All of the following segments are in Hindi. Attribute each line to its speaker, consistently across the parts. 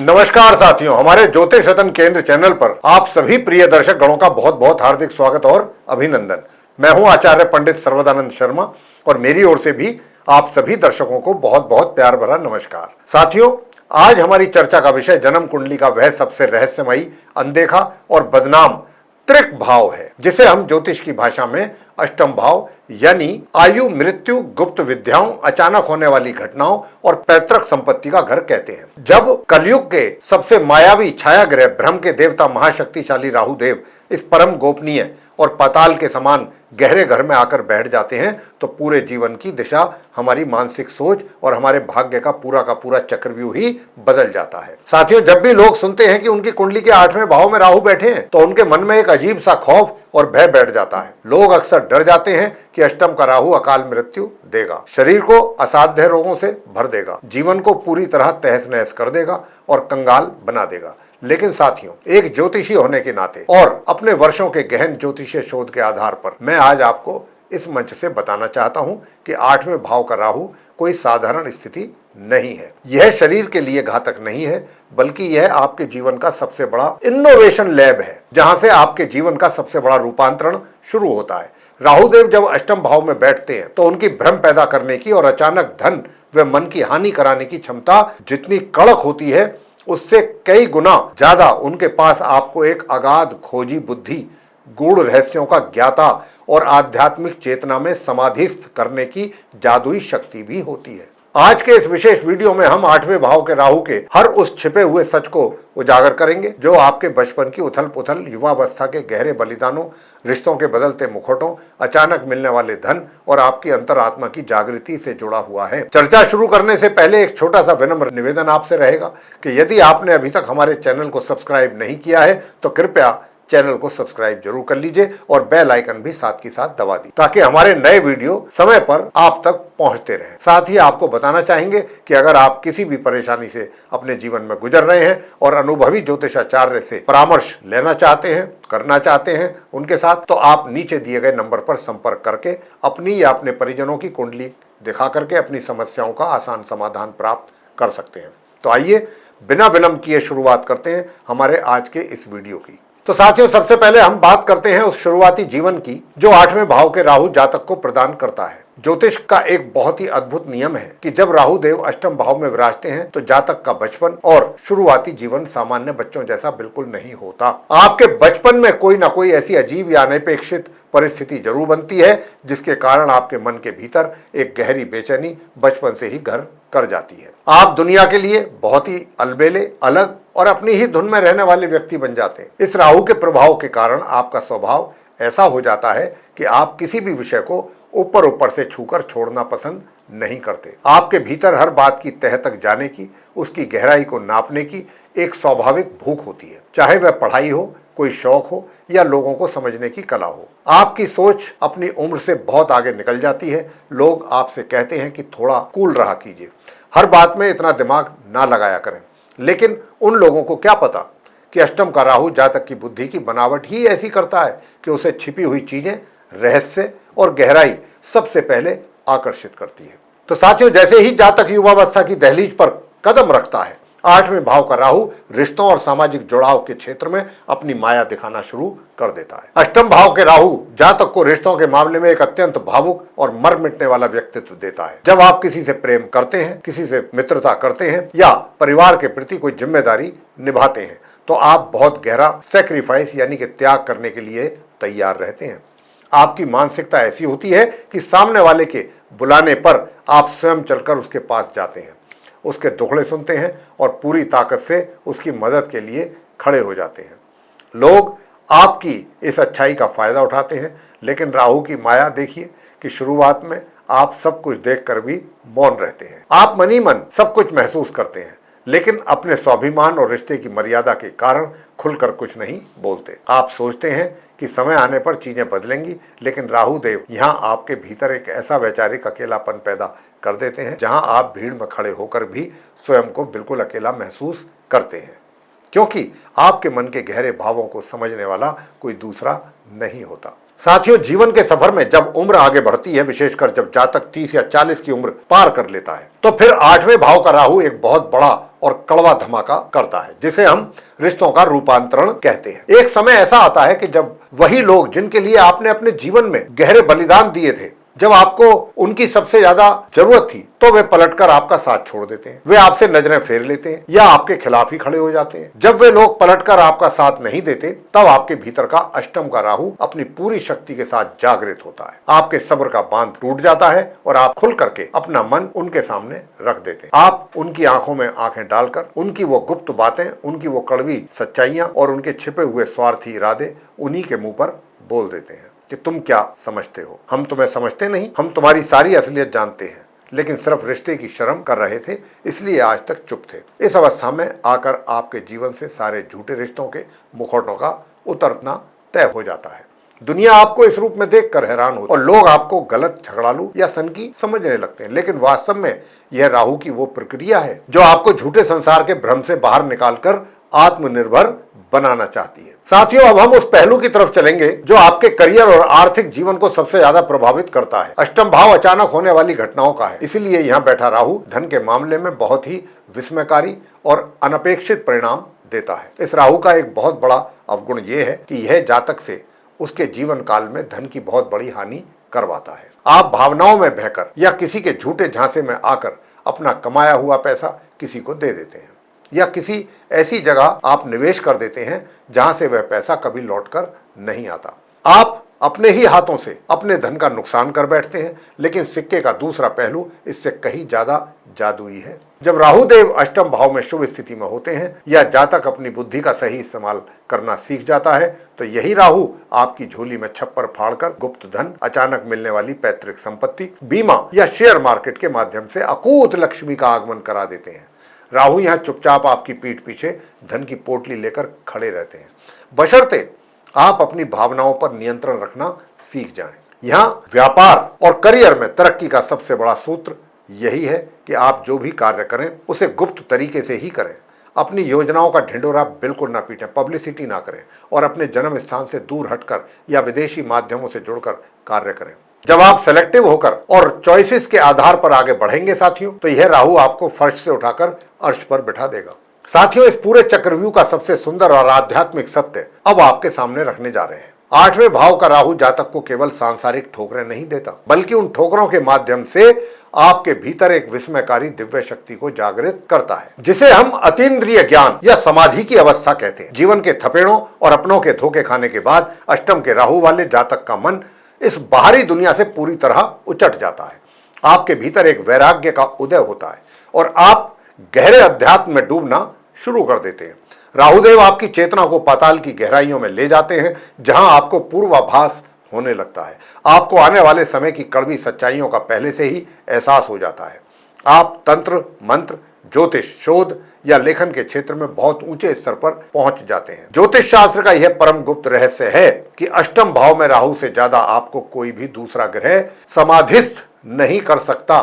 Speaker 1: नमस्कार साथियों, हमारे ज्योतिष रतन केंद्र चैनल पर आप सभी प्रिय दर्शक गणों का बहुत बहुत हार्दिक स्वागत और अभिनंदन। मैं हूं आचार्य पंडित सर्वदानंद शर्मा और मेरी ओर से भी आप सभी दर्शकों को बहुत बहुत प्यार भरा नमस्कार। साथियों, आज हमारी चर्चा का विषय जन्म कुंडली का वह सबसे रहस्यमयी, अनदेखा और बदनाम त्रिक भाव है, जिसे हम ज्योतिष की भाषा में अष्टम भाव यानी आयु, मृत्यु, गुप्त विद्याओं, अचानक होने वाली घटनाओं और पैतृक संपत्ति का घर कहते हैं। जब कलयुग के सबसे मायावी छायाग्रह ब्रह्म के देवता महाशक्तिशाली राहु देव इस परम गोपनीय और पाताल के समान गहरे घर में आकर बैठ जाते हैं तो पूरे जीवन की दिशा, हमारी मानसिक सोच और हमारे भाग्य का पूरा चक्रव्यूह ही बदल जाता है। साथियों, जब भी लोग सुनते हैं कि उनकी कुंडली के 8वें भाव में राहु बैठे हैं तो उनके मन में एक अजीब सा खौफ और भय बैठ जाता है। लोग अक्सर डर जाते हैं कि अष्टम का राहु अकाल मृत्यु देगा, शरीर को असाध्य रोगों से भर देगा, जीवन को पूरी तरह तहस नहस कर देगा और कंगाल बना देगा। लेकिन साथियों, एक ज्योतिषी होने के नाते और अपने वर्षों के गहन ज्योतिषीय शोध के आधार पर मैं आज आपको इस मंच से बताना चाहता हूं कि 8वें भाव का राहु कोई साधारण स्थिति नहीं है। यह शरीर के लिए घातक नहीं है, बल्कि यह आपके जीवन का सबसे बड़ा इनोवेशन लैब है, जहां से आपके जीवन का सबसे बड़ा रूपांतरण शुरू होता है। राहुदेव जब अष्टम भाव में बैठते हैं तो उनकी भ्रम पैदा करने की और अचानक धन व मन की हानि कराने की क्षमता जितनी कड़क होती है, उससे कई गुना ज्यादा उनके पास आपको एक अगाध खोजी बुद्धि, गूढ़ रहस्यों का ज्ञाता और आध्यात्मिक चेतना में समाधिस्थ करने की जादुई शक्ति भी होती है। आज के इस विशेष वीडियो में हम 8वें भाव के राहु के हर उस छिपे हुए सच को उजागर करेंगे जो आपके बचपन की उथल पुथल, युवावस्था के गहरे बलिदानों, रिश्तों के बदलते मुखौटों, अचानक मिलने वाले धन और आपकी अंतरात्मा की जागृति से जुड़ा हुआ है। चर्चा शुरू करने से पहले एक छोटा सा विनम्र निवेदन आपसे रहेगा कि यदि आपने अभी तक हमारे चैनल को सब्सक्राइब नहीं किया है तो कृपया चैनल को सब्सक्राइब जरूर कर लीजिए और बेल आइकन भी साथ के साथ दबा दी, ताकि हमारे नए वीडियो समय पर आप तक पहुंचते रहें। साथ ही आपको बताना चाहेंगे कि अगर आप किसी भी परेशानी से अपने जीवन में गुजर रहे हैं और अनुभवी ज्योतिषाचार्य से परामर्श लेना चाहते हैं, करना चाहते हैं उनके साथ, तो आप नीचे दिए गए नंबर पर संपर्क करके अपनी या अपने परिजनों की कुंडली दिखा करके अपनी समस्याओं का आसान समाधान प्राप्त कर सकते हैं। तो आइए बिना विलंब किए शुरुआत करते हैं हमारे आज के इस वीडियो की। तो साथियों, सबसे पहले हम बात करते हैं उस शुरुआती जीवन की जो 8वें भाव के राहु जातक को प्रदान करता है। ज्योतिष का एक बहुत ही अद्भुत नियम है कि जब राहु देव अष्टम भाव में विराजते हैं तो जातक का बचपन और शुरुआती जीवन सामान्य बच्चों जैसा बिल्कुल नहीं होता। आपके बचपन में कोई ना कोई ऐसी अजीब या अनपेक्षित परिस्थिति जरूर बनती है जिसके कारण आपके मन के भीतर एक गहरी बेचैनी बचपन से ही घर कर जाती है। आप दुनिया के लिए बहुत ही अलबेले, अलग और अपनी ही धुन में रहने वाले व्यक्ति बन जाते हैं। इस राहु के प्रभाव के कारण आपका स्वभाव ऐसा हो जाता है कि आप किसी भी विषय को ऊपर से छूकर छोड़ना पसंद नहीं करते। आपके भीतर हर बात की तह तक जाने की, उसकी गहराई को नापने की एक स्वाभाविक भूख होती है, चाहे वह पढ़ाई हो, कोई शौक हो या लोगों को समझने की कला हो। आपकी सोच अपनी उम्र से बहुत आगे निकल जाती है। लोग आपसे कहते हैं कि थोड़ा कूल रहा कीजिए, हर बात में इतना दिमाग ना लगाया करें। लेकिन उन लोगों को क्या पता कि अष्टम का राहु जातक की बुद्धि की बनावट ही ऐसी करता है कि उसे छिपी हुई चीजें, रहस्य और गहराई सबसे पहले आकर्षित करती है। तो साथियों, जैसे ही जातक युवावस्था की दहलीज पर कदम रखता है, 8वें भाव का राहु रिश्तों और सामाजिक जुड़ाव के क्षेत्र में अपनी माया दिखाना शुरू कर देता है। अष्टम भाव के राहु जातक को रिश्तों के मामले में एक अत्यंत भावुक और मर मिटने वाला व्यक्तित्व देता है। जब आप किसी से प्रेम करते हैं, किसी से मित्रता करते हैं या परिवार के प्रति कोई जिम्मेदारी निभाते हैं तो आप बहुत गहरा सैक्रिफाइस यानी कि त्याग करने के लिए तैयार रहते हैं। आपकी मानसिकता ऐसी होती है कि सामने वाले के बुलाने पर आप स्वयं चलकर उसके पास जाते हैं, उसके दुखड़े सुनते हैं और पूरी ताकत से उसकी मदद के लिए खड़े हो जाते हैं। लोग आपकी इस अच्छाई का फायदा उठाते हैं, लेकिन राहु की माया देखिए कि शुरुआत में आप सब कुछ देखकर भी मौन रहते हैं। आप मन ही मन सब कुछ महसूस करते हैं, लेकिन अपने स्वाभिमान और रिश्ते की मर्यादा के कारण खुलकर कुछ नहीं बोलते। आप सोचते हैं कि समय आने पर चीजें बदलेंगी, लेकिन राहु देव यहाँ आपके भीतर एक ऐसा वैचारिक अकेलापन पैदा कर देते हैं जहां आप भीड़ में खड़े होकर भी स्वयं को बिल्कुल अकेला महसूस करते हैं, क्योंकि आपके मन के गहरे भावों को समझने वाला कोई दूसरा नहीं होता। साथियों, जीवन के सफर में जब उम्र आगे बढ़ती है, विशेषकर जब जातक 30 या 40 की उम्र पार कर लेता है, तो फिर 8वें भाव का राहु एक बहुत बड़ा और कड़वा धमाका करता है, जिसे हम रिश्तों का रूपांतरण कहते हैं। एक समय ऐसा आता है कि जब वही लोग जिनके लिए आपने अपने जीवन में गहरे बलिदान दिए थे, जब आपको उनकी सबसे ज्यादा जरूरत थी, तो वे पलटकर आपका साथ छोड़ देते हैं। वे आपसे नजरें फेर लेते हैं या आपके खिलाफ ही खड़े हो जाते हैं। जब वे लोग पलटकर आपका साथ नहीं देते, तब आपके भीतर का अष्टम का राहु अपनी पूरी शक्ति के साथ जागृत होता है। आपके सब्र का बांध टूट जाता है और आप खुल करके अपना मन उनके सामने रख देते हैं। आप उनकी आंखों में आंखें डालकर उनकी वो गुप्त बातें, उनकी वो कड़वी सच्चाइयां और उनके छिपे हुए स्वार्थी इरादे उन्हीं के मुंह पर बोल देते हैं कि तुम क्या समझते हो, हम तुम्हें समझते नहीं, हम तुम्हारी सारी असलियत जानते हैं, लेकिन सिर्फ रिश्ते की शर्म कर रहे थे, इसलिए आज तक चुप थे। इस अवस्था में आकर आपके जीवन से सारे झूठे रिश्तों के मुखौटों का उतरना तय हो जाता है। दुनिया आपको इस रूप में देखकर हैरान होती है और लोग आपको गलत, झगड़ालू या सनकी समझने लगते हैं, लेकिन वास्तव में यह राहु की वो प्रक्रिया है जो आपको झूठे संसार के भ्रम से बाहर निकालकर आत्मनिर्भर बनाना चाहती है। साथियों, अब हम उस पहलू की तरफ चलेंगे जो आपके करियर और आर्थिक जीवन को सबसे ज्यादा प्रभावित करता है। अष्टम भाव अचानक होने वाली घटनाओं का है, इसीलिए यहाँ बैठा राहु धन के मामले में बहुत ही विस्मयकारी और अनपेक्षित परिणाम देता है। इस राहु का एक बहुत बड़ा अवगुण यह है कि यह जातक से उसके जीवन काल में धन की बहुत बड़ी हानि करवाता है। आप भावनाओं में बहकर या किसी के झूठे झांसे में आकर अपना कमाया हुआ पैसा किसी को दे देते हैं या किसी ऐसी जगह आप निवेश कर देते हैं जहां से वह पैसा कभी लौटकर नहीं आता। आप अपने ही हाथों से अपने धन का नुकसान कर बैठते हैं, लेकिन सिक्के का दूसरा पहलू इससे कहीं ज्यादा जादुई है। जब राहुदेव अष्टम भाव में शुभ स्थिति में होते हैं या जातक अपनी बुद्धि का सही इस्तेमाल करना सीख जाता है, तो यही राहु आपकी झोली में छप्पर फाड़कर गुप्त धन, अचानक मिलने वाली पैतृक संपत्ति, बीमा या शेयर मार्केट के माध्यम से अकूत लक्ष्मी का आगमन करा देते हैं। राहु यहाँ चुपचाप आपकी पीठ पीछे धन की पोटली लेकर खड़े रहते हैं, बशर्ते आप अपनी भावनाओं पर नियंत्रण रखना सीख जाएं। यहाँ व्यापार और करियर में तरक्की का सबसे बड़ा सूत्र यही है कि आप जो भी कार्य करें उसे गुप्त तरीके से ही करें। अपनी योजनाओं का ढिंडोरा बिल्कुल ना पीटें, पब्लिसिटी ना करें और अपने जन्म स्थान से दूर हटकर या विदेशी माध्यमों से जुड़कर कार्य करें। जब आप सेलेक्टिव होकर और चॉइसेस के आधार पर आगे बढ़ेंगे साथियों, तो यह राहु आपको फर्श से उठाकर अर्श पर बिठा देगा। साथियों, इस पूरे चक्रव्यूह का सबसे सुंदर और आध्यात्मिक सत्य अब आपके सामने रखने जा रहे हैं। 8वें भाव का राहु जातक को केवल सांसारिक ठोकरें नहीं देता, बल्कि उन ठोकरों के माध्यम से आपके भीतर एक विस्मयकारी दिव्य शक्ति को जागृत करता है, जिसे हम अतीन्द्रिय ज्ञान या समाधि की अवस्था कहते हैं। जीवन के थपेड़ों और अपनों के धोखे खाने के बाद अष्टम के राहु वाले जातक का मन इस बाहरी दुनिया से पूरी तरह उचट जाता है। आपके भीतर एक वैराग्य का उदय होता है और आप गहरे अध्यात्म में डूबना शुरू कर देते हैं। राहुदेव आपकी चेतना को पाताल की गहराइयों में ले जाते हैं, जहां आपको पूर्वाभास होने लगता है। आपको आने वाले समय की कड़वी सच्चाइयों का पहले से ही एहसास हो जाता है। आप तंत्र, मंत्र, ज्योतिष, शोध या लेखन के क्षेत्र में बहुत ऊंचे स्तर पर पहुंच जाते हैं। ज्योतिष शास्त्र का यह परम गुप्त रहस्य है कि अष्टम भाव में राहु से ज्यादा आपको कोई भी दूसरा ग्रह समाधिस्थ नहीं कर सकता।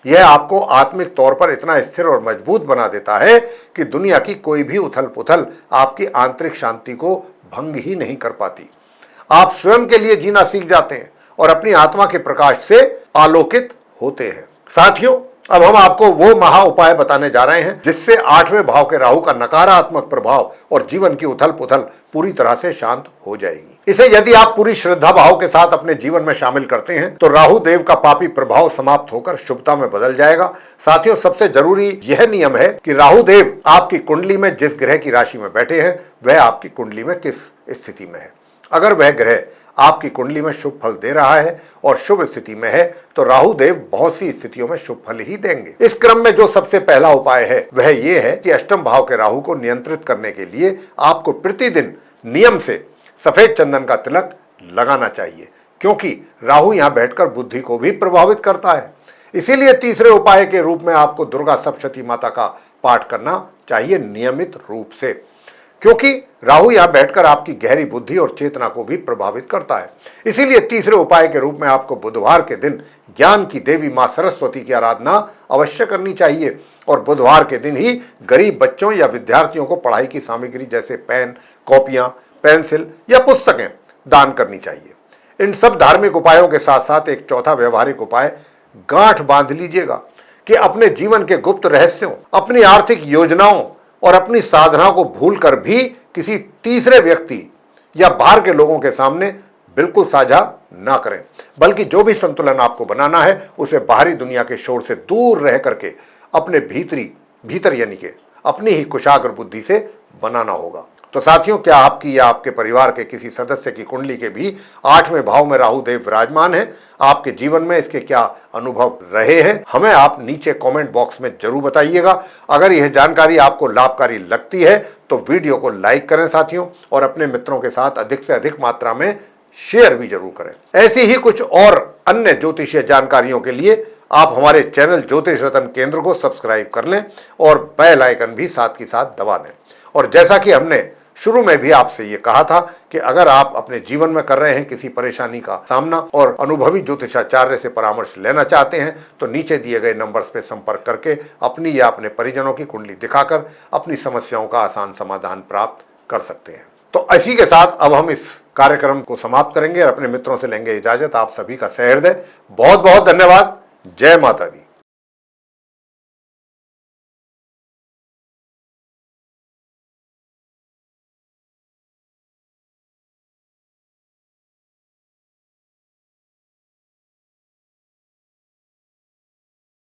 Speaker 1: यह आपको आत्मिक तौर पर इतना स्थिर और मजबूत बना देता है कि दुनिया की कोई भी उथल पुथल आपकी आंतरिक शांति को भंग ही नहीं कर पाती। आप स्वयं के लिए जीना सीख जाते हैं और अपनी आत्मा के प्रकाश से आलोकित होते हैं। साथियों, अब हम आपको वो महा उपाय बताने जा रहे हैं जिससे 8वें भाव के राहु का नकारात्मक प्रभाव और जीवन की उथल पुथल पूरी तरह से शांत हो जाएगी। इसे यदि आप पूरी श्रद्धा भाव के साथ अपने जीवन में शामिल करते हैं, तो राहु देव का पापी प्रभाव समाप्त होकर शुभता में बदल जाएगा। साथियों, सबसे जरूरी यह नियम है कि राहु देव आपकी कुंडली में जिस ग्रह की राशि में बैठे हैं, वह आपकी कुंडली में किस स्थिति में है। अगर वह ग्रह आपकी कुंडली में शुभ फल दे रहा है और शुभ स्थिति में है, तो राहु देव बहुत सी स्थितियों में शुभ फल ही देंगे। इस क्रम में जो सबसे पहला उपाय है वह यह है कि अष्टम भाव के राहु को नियंत्रित करने के लिए आपको प्रतिदिन नियम से सफेद चंदन का तिलक लगाना चाहिए, क्योंकि राहु यहाँ बैठकर बुद्धि को भी प्रभावित करता है। इसीलिए तीसरे उपाय के रूप में आपको दुर्गा सप्तशती माता का पाठ करना चाहिए नियमित रूप से, क्योंकि राहु यहाँ बैठकर आपकी गहरी बुद्धि और चेतना को भी प्रभावित करता है। इसीलिए तीसरे उपाय के रूप में आपको बुधवार के दिन ज्ञान की देवी मां सरस्वती की आराधना अवश्य करनी चाहिए और बुधवार के दिन ही गरीब बच्चों या विद्यार्थियों को पढ़ाई की सामग्री जैसे पेन, कॉपियां, पेंसिल या पुस्तकें दान करनी चाहिए। इन सब धार्मिक उपायों के साथ साथ एक चौथा व्यवहारिक उपाय गांठ बांध लीजिएगा कि अपने जीवन के गुप्त रहस्यों, अपनी आर्थिक योजनाओं और अपनी साधना को भूलकर भी किसी तीसरे व्यक्ति या बाहर के लोगों के सामने बिल्कुल साझा ना करें, बल्कि जो भी संतुलन आपको बनाना है उसे बाहरी दुनिया के शोर से दूर रह करके अपने भीतर यानी कि अपनी ही कुशाग्र बुद्धि से बनाना होगा। तो साथियों, क्या आपकी या आपके परिवार के किसी सदस्य की कुंडली के भी 8वें भाव में राहु देव विराजमान है? आपके जीवन में इसके क्या अनुभव रहे हैं, हमें आप नीचे कमेंट बॉक्स में जरूर बताइएगा। अगर यह जानकारी आपको लाभकारी लगती है तो वीडियो को लाइक करें साथियों, और अपने मित्रों के साथ अधिक से अधिक मात्रा में शेयर भी जरूर करें। ऐसी ही कुछ और अन्य ज्योतिषीय जानकारियों के लिए आप हमारे चैनल ज्योतिष रतन केंद्र को सब्सक्राइब कर लें और बेल आइकन भी साथ ही साथ दबा दें। और जैसा कि हमने शुरू में भी आपसे ये कहा था कि अगर आप अपने जीवन में कर रहे हैं किसी परेशानी का सामना और अनुभवी ज्योतिषाचार्य से परामर्श लेना चाहते हैं तो नीचे दिए गए नंबर्स पर संपर्क करके अपनी या अपने परिजनों की कुंडली दिखाकर अपनी समस्याओं का आसान समाधान प्राप्त कर सकते हैं। तो इसी के साथ अब हम इस कार्यक्रम को समाप्त करेंगे और अपने मित्रों से लेंगे इजाजत। आप सभी का सहृदय बहुत बहुत धन्यवाद। जय माता दी।